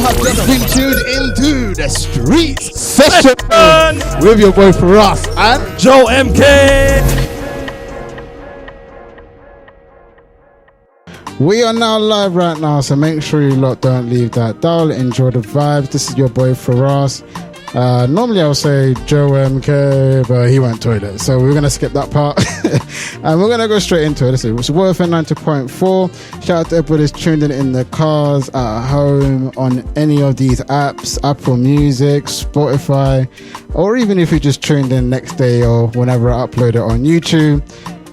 have just been tuned into the Streets Session with your boy Firahs and Joe MK. We are now live right now, so make sure you lot don't leave that dial. Enjoy the vibes. This is your boy Firahs. Normally I would say Joe MK, but he went toilet, so we're going to skip that part. And we're going to go straight into it. Listen, it's Worth 90.4. Shout out to everybody who's tuned in the cars, at home, on any of these apps, Apple Music, Spotify, or even if you just tuned in next day or whenever I upload it on YouTube.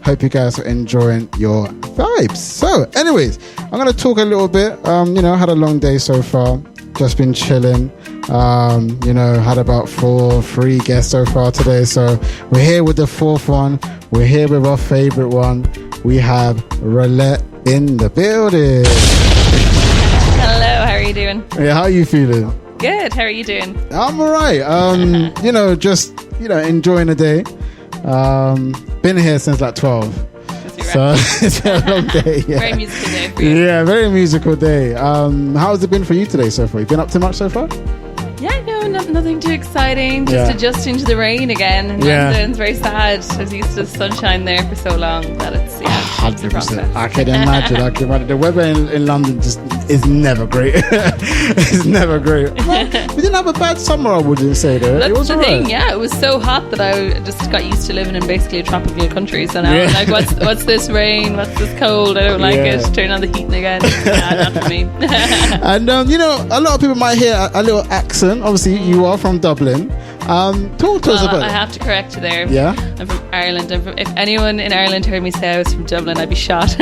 Hope you guys are enjoying your vibes. So, anyways, I'm going to talk a little bit. Had a long day so far. Just been chilling. Had about 3 guests so far today. So, we're here with the 4th one. We're here with our favorite one. We have Rowlette in the building. Hello, how are you doing? Yeah, how are you feeling? Good, how are you doing? I'm all right. Enjoying the day. Been here since like 12, so it's been a long day. Yeah. Very musical day for you. Yeah, very musical day. How's it been for you today so far? You been up to much so far? Yeah, no, nothing too exciting. Just adjusting to the rain again in London. It's very sad. I was used to the sunshine there for so long that it's 100%. I can imagine. The weather in London just is never great. It's never great. Well, we didn't have a bad summer, I wouldn't say though. That's it was the right. thing. Yeah, it was so hot that I just got used to living in basically a tropical country. So now I'm like, what's this rain? What's this cold? I don't like it. Turn on the heating again. Nah, not for me. And a lot of people might hear a little accent. Obviously, you are from Dublin. Talk to us about it. I have to correct you there. Yeah? I'm from Ireland. If anyone in Ireland heard me say I was from Dublin, I'd be shot.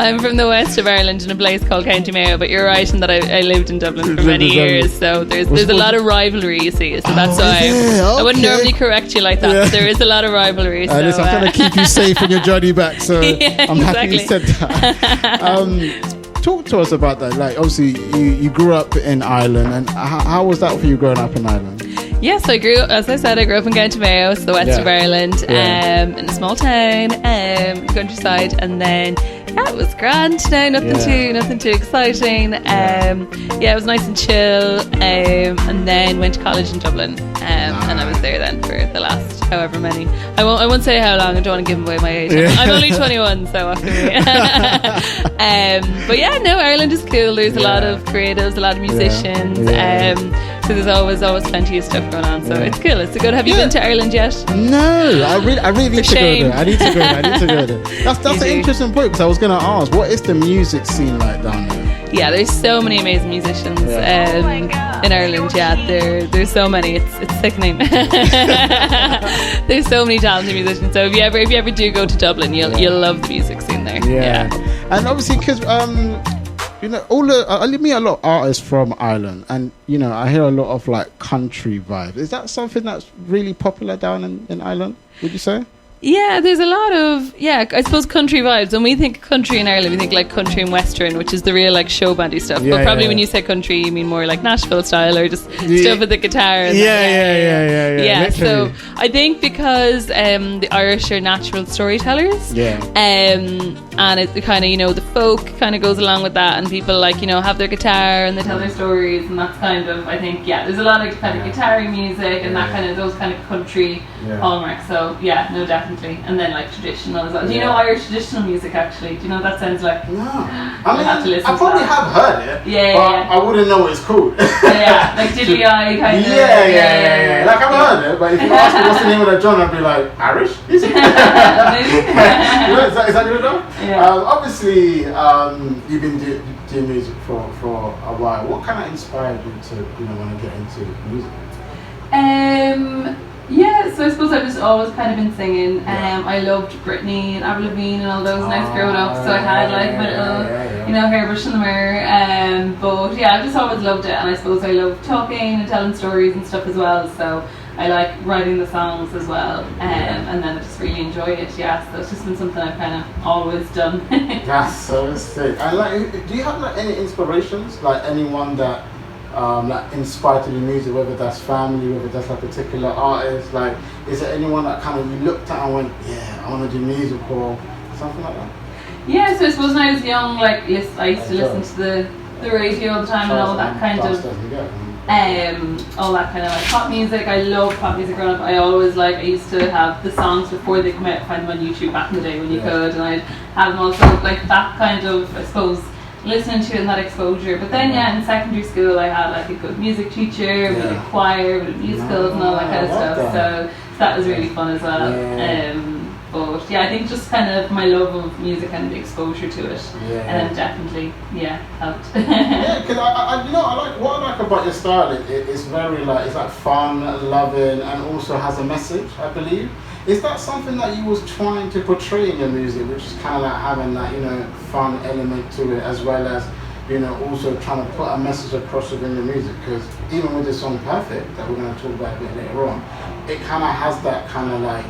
I'm from the west of Ireland in a place called County Mayo, but you're right in that I lived in Dublin for many years, so there's a lot of rivalry, you see, so that's why I wouldn't normally correct you like that, but there is a lot of rivalry. So, I'm trying to keep you safe on your journey back, so I'm happy you said that. Talk to us about that. Like, obviously, you grew up in Ireland, and how was that for you growing up in Ireland? Yes, I grew up in County Mayo, so the west of Ireland, in a small town, countryside, and then it was grand. Nothing too exciting. It was nice and chill, and then went to college in Dublin, and I was there then for the last however many. I won't say how long. I don't want to give away my age. I'm only 21, so what can we? But yeah, no, Ireland is cool. There's a lot of creatives, a lot of musicians. So there's always plenty of stuff going on. So it's cool. It's good. Have you been to Ireland yet? No, I really need to go there. I need to go there. That's an interesting point, because I was going to ask, what is the music scene like down there? Yeah, there's so many amazing musicians in Ireland. Yeah, there's so many. It's sickening. There's so many talented musicians. So if you ever do go to Dublin, you'll love the music scene there. Yeah. And obviously, because I meet a lot of artists from Ireland, and I hear a lot of like country vibes. Is that something that's really popular down in Ireland, would you say? Yeah, there's a lot of, I suppose country vibes. When we think country in Ireland, we think like country and western, which is the real like show bandy stuff. But probably when you say country, you mean more like Nashville style, or just stuff with the guitar. And Yeah. So I think because the Irish are natural storytellers. And it's kind of, the folk kind of goes along with that, and people have their guitar and they tell their stories, and that's kind of, I think, there's a lot of kind of guitar music and that kind of, those kind of country hallmarks. So no, definitely. And then like traditional as well. Do you know Irish traditional music actually? Do you know what that sounds like? No. I probably have heard it. But I wouldn't know what it's called. Like diddly eye kind of. Yeah. Like I've heard it, but if you ask me what's the name of that genre, I'd be like, Irish? Is it? Is that good enough? Obviously, you've been doing music for a while. What kind of inspired you to want to get into music? So I suppose I've just always kind of been singing. I loved Britney and Avril Lavigne and all those when I was growing up, so I had like my little hairbrush in the mirror. But I've just always loved it, and I suppose I love talking and telling stories and stuff as well. So I like writing the songs as well, and then I just really enjoy it. So it's just been something I've kind of always done. That's so sick. And do you have any inspirations, like anyone that inspired to do music, whether that's family, whether that's a particular artist? Like, is there anyone that kind of you looked at and went, I want to do music, or something like that? So I suppose when I was young, I used to listen to the the radio all the time and all that kind of all that kind of like pop music. I love pop music growing up. I used to have the songs before they come out, find them on YouTube back in the day when you could, and I'd have them also like that kind of, I suppose, listening to it and that exposure. But then in secondary school I had like a good music teacher, we did choir, we did musicals and all that kind of stuff. So that was really fun as well. But I think just kind of my love of music and exposure to it, definitely helped. Because I like what I like about your style. It's very it's like fun, loving, and also has a message, I believe. Is that something that you was trying to portray in your music, which is kind of like having that fun element to it, as well as also trying to put a message across within your music? Because even with the song "Perfect" that we're going to talk about a bit later on, it kind of has that kind of like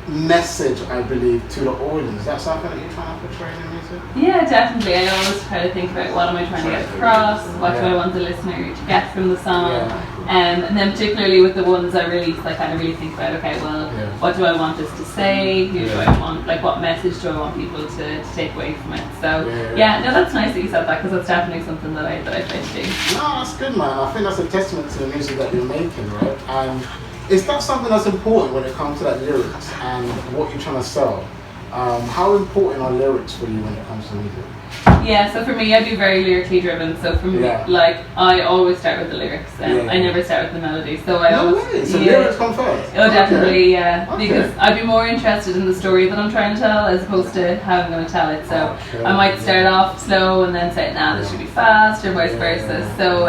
message, I believe, to the audience. Is that something that you're trying to portray in your music? Yeah, definitely. I always try to think about what am I trying to get across, what do I want the listener to get from the song, and then particularly with the ones I release, I kind of really think about, okay, well, what do I want this to say? Who do I want? Like, what message do I want people to take away from it? So no, that's nice that you said that, because that's definitely something that I try to do. No, that's good, man. I think that's a testament to the music that you're making, right? And is that something that's important when it comes to that lyrics and what you're trying to sell? How important are lyrics for you when it comes to music? Yeah, so for me, I do very lyrically driven. So for me, like, I always start with the lyrics. I never start with the melody. So I always. So lyrics come first? Oh, definitely, because I'd be more interested in the story that I'm trying to tell as opposed to how I'm going to tell it. So I might start off slow and then say, nah, this should be fast, or vice versa. So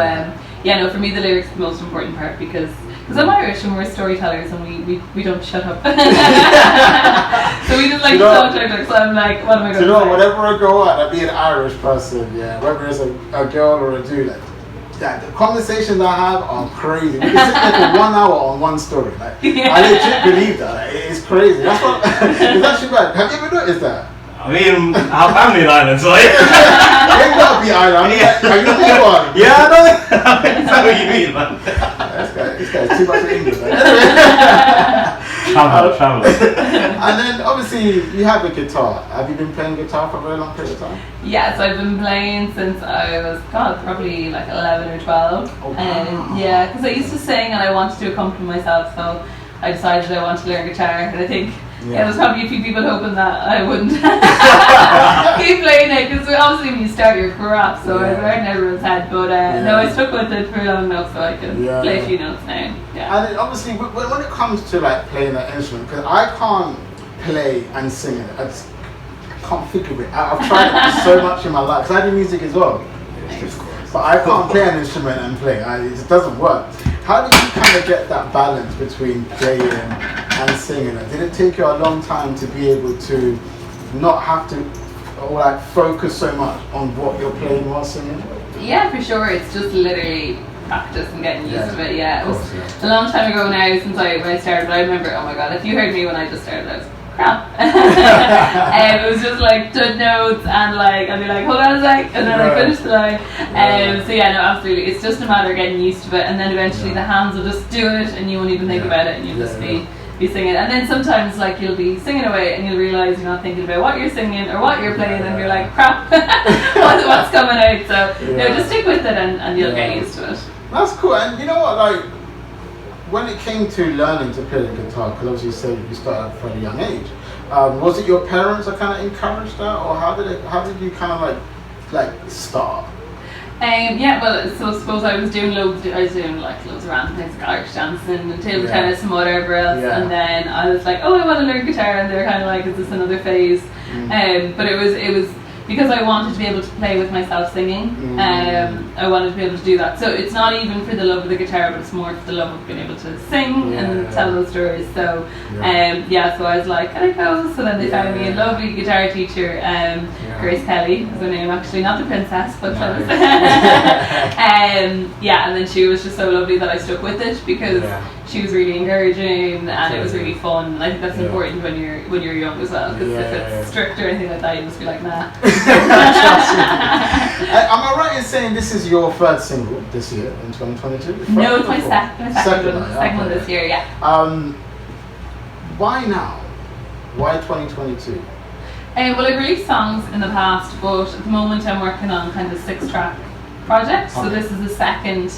no, for me, the lyrics are the most important part, because I'm Irish and we're storytellers and we don't shut up. So we just like to tell jokes. So I'm like, what am I going to say? Whatever I go at, I'd be an Irish person, whether it's a girl or a dude. The conversations I have are crazy. We can sit there for 1 hour on one story. I legit believe that. It's crazy. That's what. It's actually bad. Have you ever noticed that? I mean, our family in Ireland, so it ain't gotta be Ireland. Are you not big one? Yeah, I know. That's what you mean, man. This guy's too much of English, man. Travel. And then obviously you have a guitar. Have you been playing guitar for a very long period of time? Yes, I've been playing since I was probably like 11 or 12. Because I used to sing and I wanted to accompany myself, so I decided I wanted to learn guitar, and I think there was probably a few people hoping that I wouldn't keep playing it, because obviously when you start your career off, so I was right in everyone's head, but no, I stuck with it for long enough so I can play a few notes now. And then obviously when it comes to like playing that instrument, because I can't play and sing it, I can't figure it out. I've tried it so much in my life, because I do music as well, but I can't play an instrument and play. It doesn't work. How did you kind of get that balance between playing and singing? Did it take you a long time to be able to not have to focus so much on what you're playing while singing? Yeah, for sure. It's just literally practice and getting used to it. It was a long time ago now since I started, but I remember, oh my god, if you heard me when I just started, I was crap. It was just like dud notes, and like I'd be like, hold on a sec, and then I finish the line. Absolutely, it's just a matter of getting used to it, and then eventually the hands will just do it and you won't even think about it, and you'll just be singing. And then sometimes like you'll be singing away and you'll realise you're not thinking about what you're singing or what you're playing, and you're like, crap, what's coming out? So just stick with it and you'll get used to it. That's cool. And you know what, like, when it came to learning to play the guitar, because obviously you said you started at a fairly young age, was it your parents that kind of encouraged that, or how did you kind of like start? So I suppose I was doing loads of random things like Irish dancing and table tennis and whatever else, and then I was like, oh, I want to learn guitar, and they were kind of like, is this another phase? But it was because I wanted to be able to play with myself singing. I wanted to be able to do that. So it's not even for the love of the guitar, but it's more for the love of being able to sing and tell those stories. So so I was like, can I go? So then they found me a lovely guitar teacher, Grace Kelly is her name, actually, not the princess, but close. And then she was just so lovely that I stuck with it, because she was really encouraging and it was really fun. And I think that's important when you're young as well, because if it's strict or anything like that, you just be like, nah. Am I right in saying this is your third single this year in 2022? No, it's my second one this year, Why now? Why 2022? Well, I've released songs in the past, but at the moment I'm working on kind of 6-track project. So this is the second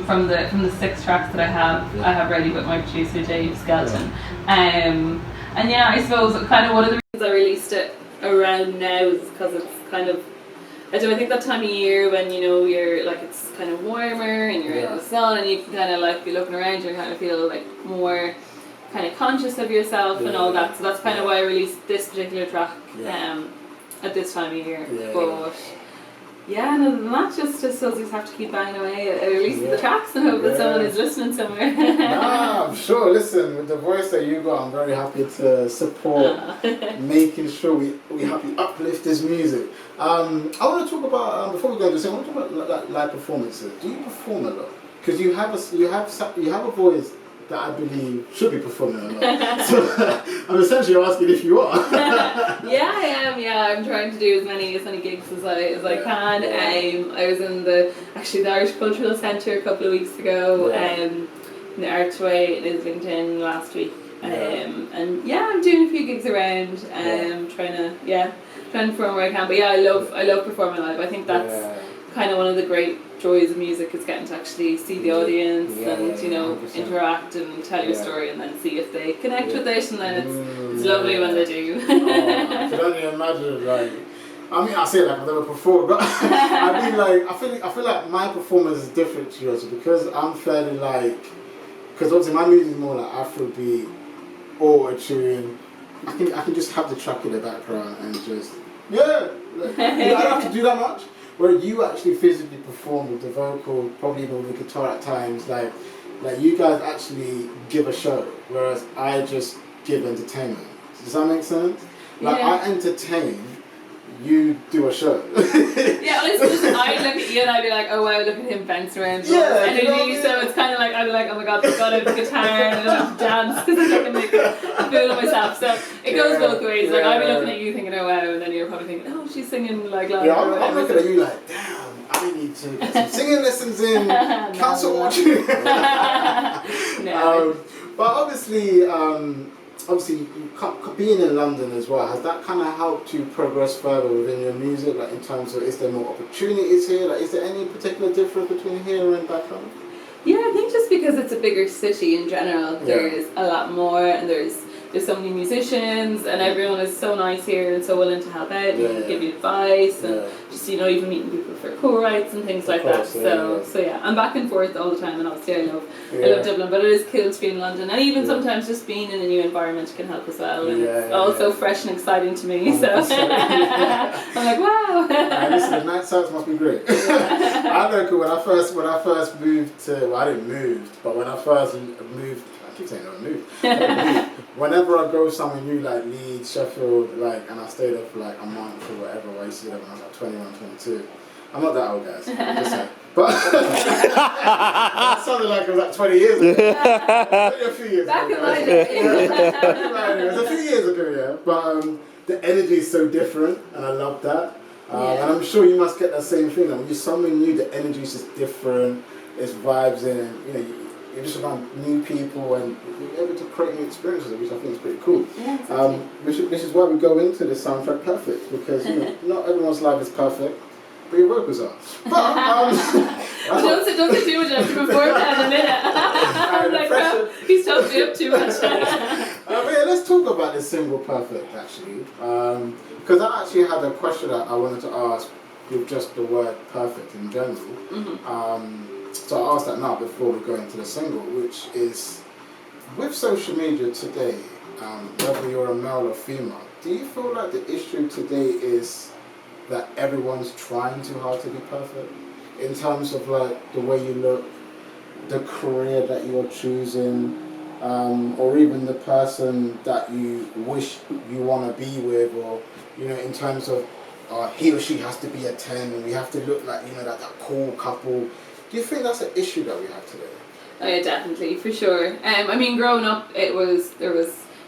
from the 6 tracks that I have ready with my producer Dave Skelton. And yeah, I suppose kind of one of the reasons I released it around now is because it's kind of, I think that time of year when, you know, you're like, it's kind of warmer and you're in the sun and you can kind of like be looking around you and kind of feel like more kind of conscious of yourself and all that. So that's kind of why I released this particular track at this time of year. But yeah, and other than that, just have to keep banging away at releasing the tracks and hope that someone is listening somewhere. Nah, I'm sure. Listen, with the voice that you got, I'm very happy to support making sure we help you uplift this music. I want to talk about before we go into this, I want to talk about live performances. Do you perform a lot? Because you have a voice that I believe should be performing a lot. So I'm essentially asking if you are. Yeah, I am. Yeah, I'm trying to do as many gigs as I can. I was in the Irish Cultural Centre a couple of weeks ago. In the Archway in Islington last week. And yeah, I'm doing a few gigs around. Trying to perform where I can. But yeah, I love performing live. I think that's kind of one of the great joys of music, is getting to actually see the audience and you know 100%. Interact and tell your story and then see if they connect with it, and then it's lovely when they do. I can only imagine, like, I mean, I say like I've never performed, but I mean, like, I feel like my performance is different to yours because I'm fairly like, because obviously my music is more like Afrobeat, auto-tune. I can just have the track in the background and just you don't have to do that much. Where you actually physically perform with the vocal, probably even with the guitar at times, like you guys actually give a show, whereas I just give entertainment. Does that make sense? Like I entertain, you do a show. Yeah, listen, I look at you and I'd be like, oh wow, look at him bounce around. Energy, you know, so it's kind of like, I'd be like, oh my god, they've got a guitar and I don't have to dance because I can make a fool of myself. So it goes both ways. Like I'd be looking at you thinking, oh wow, and then you're probably thinking, oh, she's singing like loud. Yeah, I'm looking at you like, damn, I need to get some singing lessons in. Cancel watching. But obviously, being in London as well, has that kind of helped you progress further within your music? Like in terms of, is there more opportunities here? Like, is there any particular difference between here and back home? Yeah, I think just because it's a bigger city in general, there's a lot more, and there's so many musicians, and everyone is so nice here and so willing to help out and give you advice, and just, you know, even meeting people for co-writes and things like that. So yeah, I'm back and forth all the time, and obviously I love Dublin, but it is cool to be in London, and even sometimes just being in a new environment can help as well, and it's also fresh and exciting to me. So I'm like, wow. Listen, the night sights must be great. I know, when I first moved to, well, I didn't move, but when I first moved, I keep saying I moved. Whenever I go somewhere new, like Leeds, Sheffield, like, and I stayed there for like a month or whatever, I used to do that when I was like 21, 22. I'm not that old, guys. I'm just saying. But that sounded like it was like 20 years ago. Maybe a few years ago. Back in my day. It was a few years ago, yeah. But the energy is so different, and I love that. And I'm sure you must get that same thing. Like, when you're somewhere new, the energy is just different. There's vibes in it. You know, you're just around new people and you're able to create new experiences, which I think is pretty cool. Yeah, exactly. Which is why we go into this soundtrack perfect, because you know, not everyone's life is perfect, but your vocals are. But don't say too much after before that in a minute. I'm like, well, he's talked me up too much. But yeah, let's talk about this single Perfect, actually. Because I actually had a question that I wanted to ask with just the word perfect in general. So I'll ask that now before we go into the single, which is, with social media today, whether you're a male or female, do you feel like the issue today is that everyone's trying too hard to be perfect? In terms of like the way you look, the career that you're choosing, or even the person that you wish you want to be with, or, you know, in terms of he or she has to be a 10 and we have to look like, you know, that cool couple. Do you think that's an issue that we have today? Oh yeah, definitely, for sure. I mean, growing up, there was,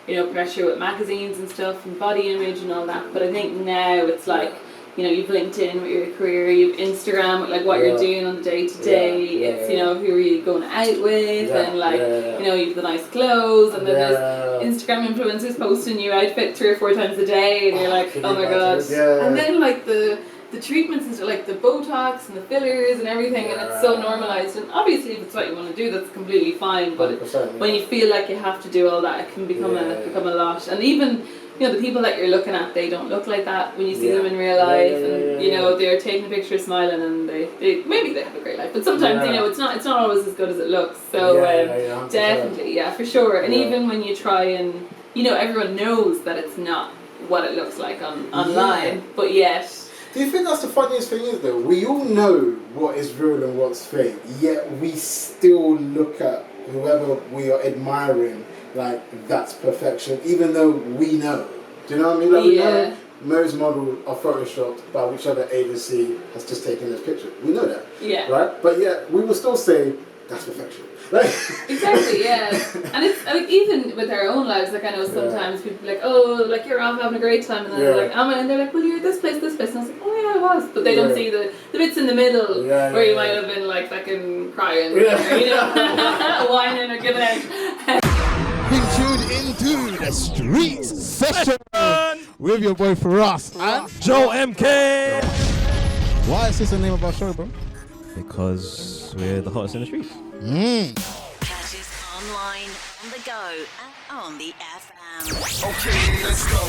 you know, pressure with magazines and stuff and body image and all that. But I think now it's like, you know, you've LinkedIn with your career, you've Instagram with like what you're doing on the day to day. It's, you know, who are you going out with, and like, you know, you've the nice clothes, and then there's Instagram influencers posting new outfit 3 or 4 times a day, and you're like, oh my god. And then like the treatments and like the Botox and the fillers and everything, and it's so normalized. And obviously, if it's what you want to do, that's completely fine. But when you feel like you have to do all that, it can become a lot. And even, you know, the people that you're looking at, they don't look like that when you see them in real life. And you know, they're taking a picture, smiling, and they maybe they have a great life. But sometimes, you know, it's not always as good as it looks. So definitely, for sure. And even when you try and, you know, everyone knows that it's not what it looks like online, but yet. Do you think that's the funniest thing is though? We all know what is real and what's fake, yet we still look at whoever we are admiring like that's perfection, even though we know. Do you know what I mean? Like we know most models are photoshopped by whichever agency has just taken this picture. We know that. Yeah. Right? But yet we will still say that's perfection. Exactly, and it's like even with our own lives, like I know sometimes people be like, oh, like you're off having a great time, and then they're like, and they're like, well, you're this place, and I was like, oh yeah, I was, but they don't see the bits in the middle where you might have been like fucking crying, or, you know, whining or giving out. Being tuned into the Street Session with your boy Firahs and Joe MK. Why is this the name of our show, bro? Because we're the hottest in the streets. Catch us online, on the go, and on the FM. Okay, let's go.